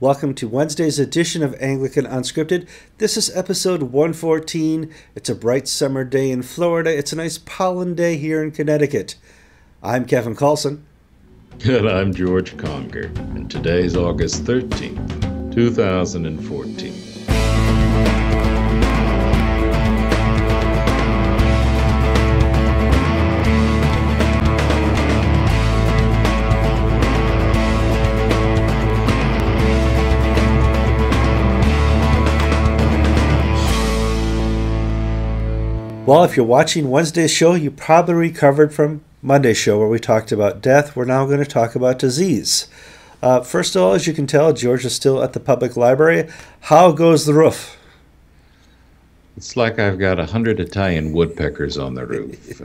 Welcome to Wednesday's edition of Anglican Unscripted. This is episode 114. It's a bright summer day in Florida. It's a nice pollen day here in Connecticut. I'm Kevin Carlson. And I'm George Conger. And today's August 13th, 2014. Well, if you're watching Wednesday's show, you probably recovered from Monday's show where we talked about death. We're now going to talk about disease. First of all, as you can tell, George is still at the public library. How goes the roof? It's like I've got 100 Italian woodpeckers on the roof,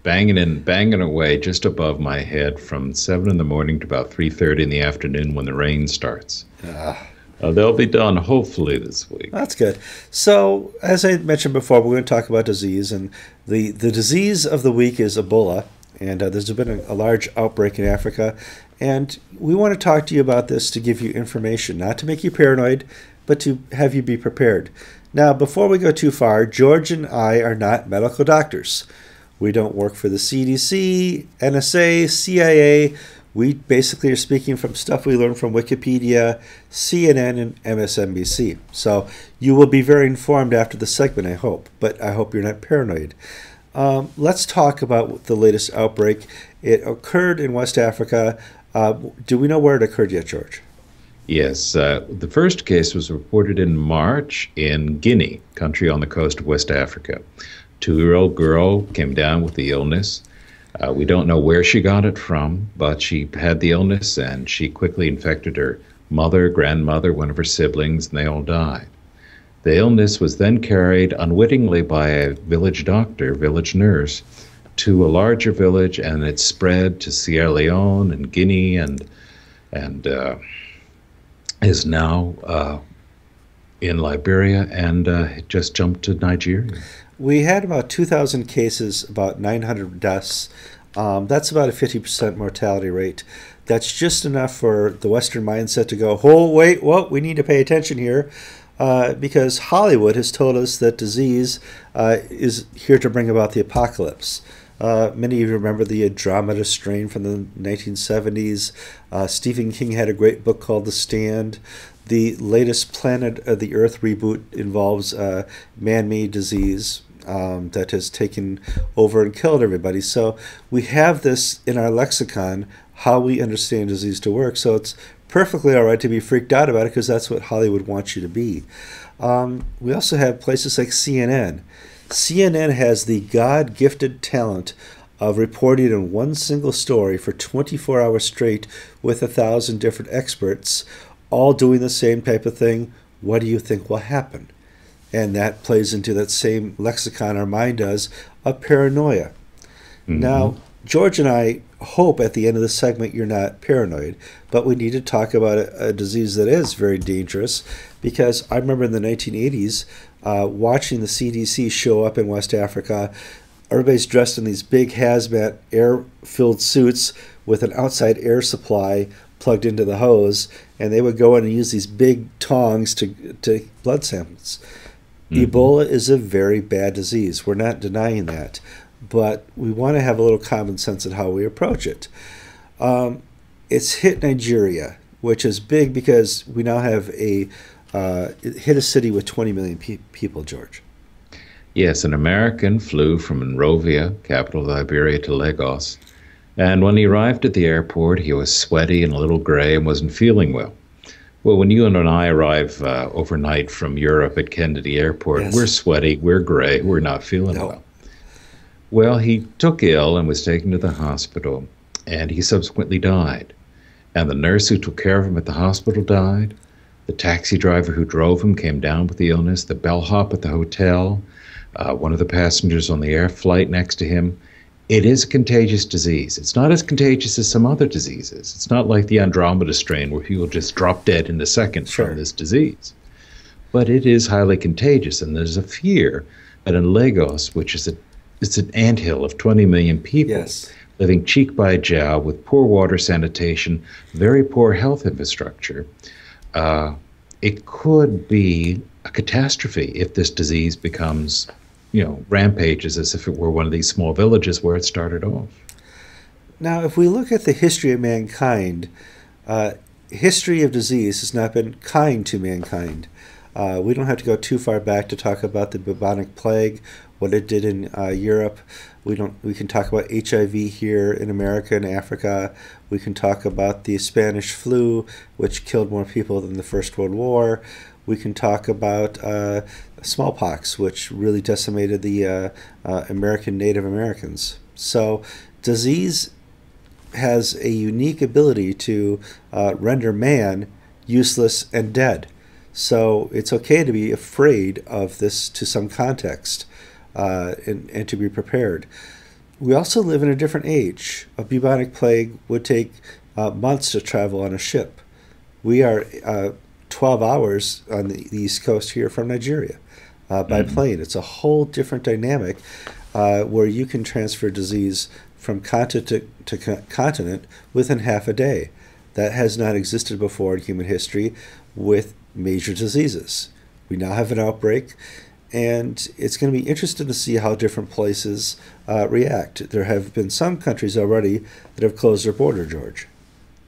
banging away just above my head from 7 in the morning to about 3:30 in the afternoon when the rain starts. They'll be done hopefully this week. That's good. So, as I mentioned before, we're going to talk about disease, and the disease of the week is Ebola, and there's been a large outbreak in Africa, and we want to talk to you about this to give you information, not to make you paranoid, but to have you be prepared. Now, before we go too far, George and I are not medical doctors. We don't work for the CDC, NSA, CIA. We basically are speaking from stuff we learned from Wikipedia, CNN, and MSNBC. So you will be very informed after the segment, I hope. But I hope you're not paranoid. Let's talk about the latest outbreak. It occurred in West Africa. Do we know where it occurred yet, George? Yes. The first case was reported in March in Guinea, country on the coast of West Africa. 2-year-old girl came down with the illness. We don't know where she got it from, but she had the illness and she quickly infected her mother, grandmother, one of her siblings, and they all died. The illness was then carried unwittingly by a village doctor, village nurse, to a larger village, and it spread to Sierra Leone and Guinea and is now in Liberia and just jumped to Nigeria. We had about 2,000 cases, about 900 deaths. That's about a 50% mortality rate. That's just enough for the Western mindset to go, oh, wait, well, we need to pay attention here because Hollywood has told us that disease is here to bring about the apocalypse. Many of you remember the Andromeda strain from the 1970s. Stephen King had a great book called The Stand. The latest Planet of the Earth reboot involves man-made disease that has taken over and killed everybody. So we have this in our lexicon, how we understand disease to work. So it's perfectly all right to be freaked out about it because that's what Hollywood wants you to be. We also have places like CNN. CNN has the God-gifted talent of reporting in one single story for 24 hours straight with 1,000 different experts, all doing the same type of thing. What do you think will happen? And that plays into that same lexicon our mind does of paranoia. Mm-hmm. Now, George and I hope at the end of the segment you're not paranoid, but we need to talk about a disease that is very dangerous because I remember in the 1980s watching the CDC show up in West Africa. Everybody's dressed in these big hazmat air-filled suits with an outside air supply plugged into the hose, and they would go in and use these big tongs to blood samples. Mm-hmm. Ebola is a very bad disease. We're not denying that, but we want to have a little common sense in how we approach it. It's hit Nigeria, which is big because we now have it hit a city with 20 million people, George. Yes, an American flew from Monrovia, capital of Liberia, to Lagos. And when he arrived at the airport, he was sweaty and a little gray and wasn't feeling well. Well, when you and I arrive overnight from Europe at Kennedy Airport, yes, we're sweaty, we're gray, we're not feeling well. Well, he took ill and was taken to the hospital, and he subsequently died. And the nurse who took care of him at the hospital died. The taxi driver who drove him came down with the illness. The bellhop at the hotel, one of the passengers on the air flight next to him. It is a contagious disease. It's not as contagious as some other diseases. It's not like the Andromeda strain where people just drop dead in a second from this disease. But it is highly contagious, and there's a fear that in Lagos, which is it's an anthill of 20 million people, yes, living cheek by jowl with poor water sanitation, very poor health infrastructure, it could be a catastrophe if this disease becomes, rampages as if it were one of these small villages where it started off. Now, if we look at the history of mankind, history of disease has not been kind to mankind. We don't have to go too far back to talk about the bubonic plague, what it did in Europe. We can talk about HIV here in America and Africa. We can talk about the Spanish flu, which killed more people than the First World War. We can talk about smallpox, which really decimated the American Native Americans. So disease has a unique ability to render man useless and dead. So it's okay to be afraid of this to some context and to be prepared. We also live in a different age. A bubonic plague would take months to travel on a ship. We are 12 hours on the East Coast here from Nigeria by plane. It's a whole different dynamic where you can transfer disease from continent to continent within half a day. That has not existed before in human history with major diseases. We now have an outbreak, and it's going to be interesting to see how different places react. There have been some countries already that have closed their border, George.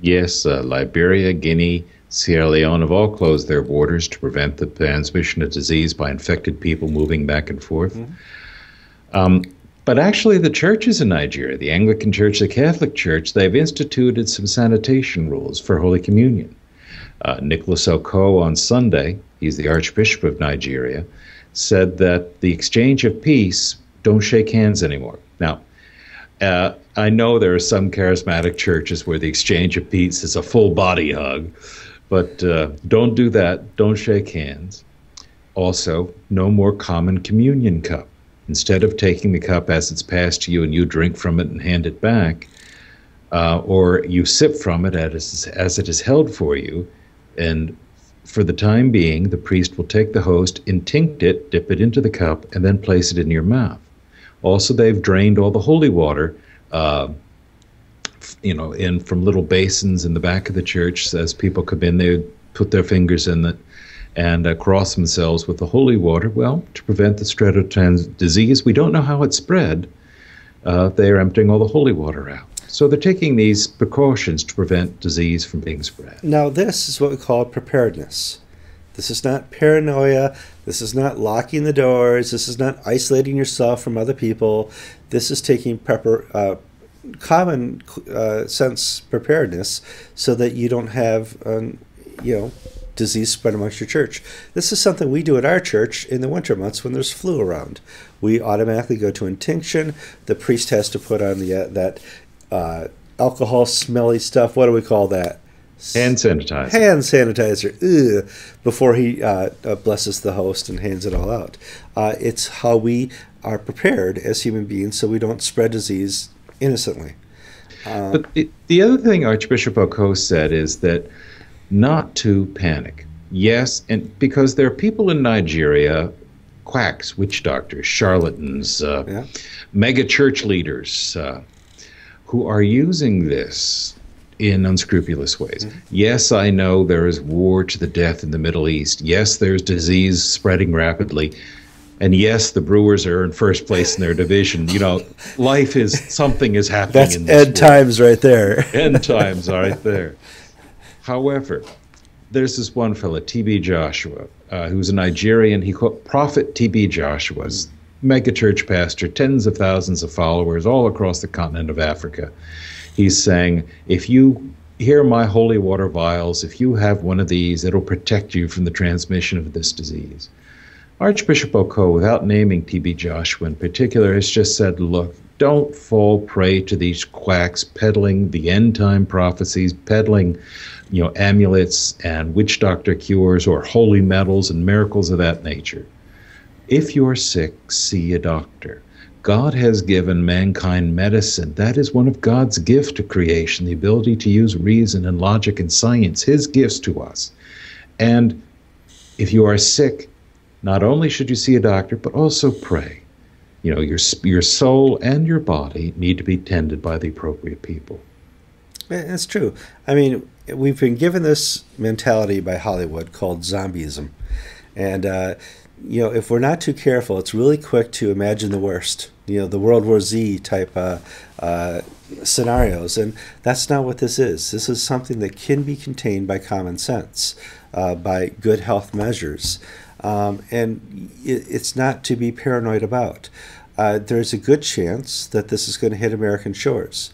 Yes, Liberia, Guinea, Sierra Leone have all closed their borders to prevent the transmission of disease by infected people moving back and forth. But actually, the churches in Nigeria, the Anglican Church, the Catholic Church, they've instituted some sanitation rules for Holy Communion. Nicholas Oko on Sunday, he's the Archbishop of Nigeria, said that the exchange of peace, don't shake hands anymore. Now, I know there are some charismatic churches where the exchange of peace is a full body hug, but don't do that. Don't shake hands. Also, no more common communion cup. Instead of taking the cup as it's passed to you and you drink from it and hand it back, or you sip from it as it is held for you, and for the time being, the priest will take the host, intinct it, dip it into the cup, and then place it in your mouth. Also, they've drained all the holy water, in from little basins in the back of the church. As people come in, they put their fingers in it and cross themselves with the holy water. Well, to prevent the spread of disease, we don't know how it spread. They are emptying all the holy water out. So they're taking these precautions to prevent disease from being spread. Now, this is what we call preparedness. This is not paranoia. This is not locking the doors. This is not isolating yourself from other people. This is taking common sense preparedness so that you don't have, disease spread amongst your church. This is something we do at our church in the winter months when there's flu around. We automatically go to intinction. The priest has to put on that alcohol smelly stuff. What do we call that? Hand sanitizer. Hand sanitizer. Before he blesses the host and hands it all out. It's how we are prepared as human beings so we don't spread disease innocently. But the other thing Archbishop Oko said is that not to panic. Yes, and because there are people in Nigeria, quacks, witch doctors, charlatans, mega church leaders, who are using this in unscrupulous ways. Yes, I know there is war to the death in the Middle East. Yes, there's disease spreading rapidly. And yes, the Brewers are in first place in their division. Something is happening That's in this end times right there. End times right there. However, there's this one fellow, T.B. Joshua, who's a Nigerian. He called Prophet T.B. Joshua's mega church pastor, tens of thousands of followers all across the continent of Africa. He's saying, if you hear my holy water vials, if you have one of these, it'll protect you from the transmission of this disease. Archbishop Oko, without naming T.B. Joshua in particular, has just said, look, don't fall prey to these quacks peddling the end-time prophecies, peddling amulets and witch doctor cures or holy metals and miracles of that nature. If you're sick, see a doctor. God has given mankind medicine. That is one of God's gifts to creation, the ability to use reason and logic and science, his gifts to us. And if you are sick, not only should you see a doctor, but also pray. Your soul and your body need to be tended by the appropriate people. It's true. I mean, we've been given this mentality by Hollywood called zombieism. And, if we're not too careful, it's really quick to imagine the worst, the World War Z type scenarios. And that's not what this is. This is something that can be contained by common sense, by good health measures. And it's not to be paranoid about. There's a good chance that this is going to hit American shores,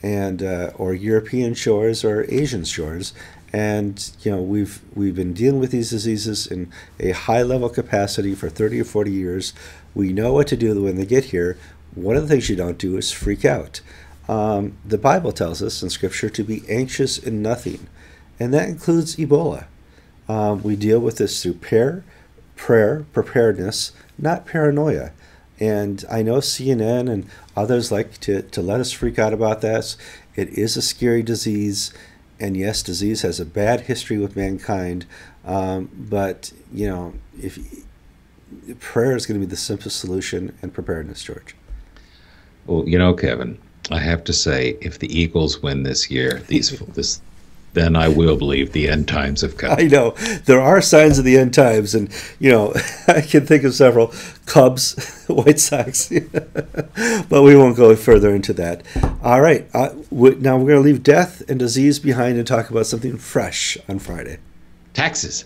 and or European shores or Asian shores. And we've been dealing with these diseases in a high level capacity for 30 or 40 years. We know what to do when they get here. One of the things you don't do is freak out. The Bible tells us in Scripture to be anxious in nothing, and that includes Ebola. We deal with this through prayer, preparedness, not paranoia. And I know CNN and others like to let us freak out about this. It is a scary disease. And yes, disease has a bad history with mankind. But, if prayer is going to be the simplest solution, and preparedness, George. Well, Kevin, I have to say, if the Eagles win this year, then I will believe the end times have come. I know. There are signs of the end times. And, I can think of several: Cubs, White Sox. But we won't go further into that. All right. Now we're going to leave death and disease behind and talk about something fresh on Friday. Taxes.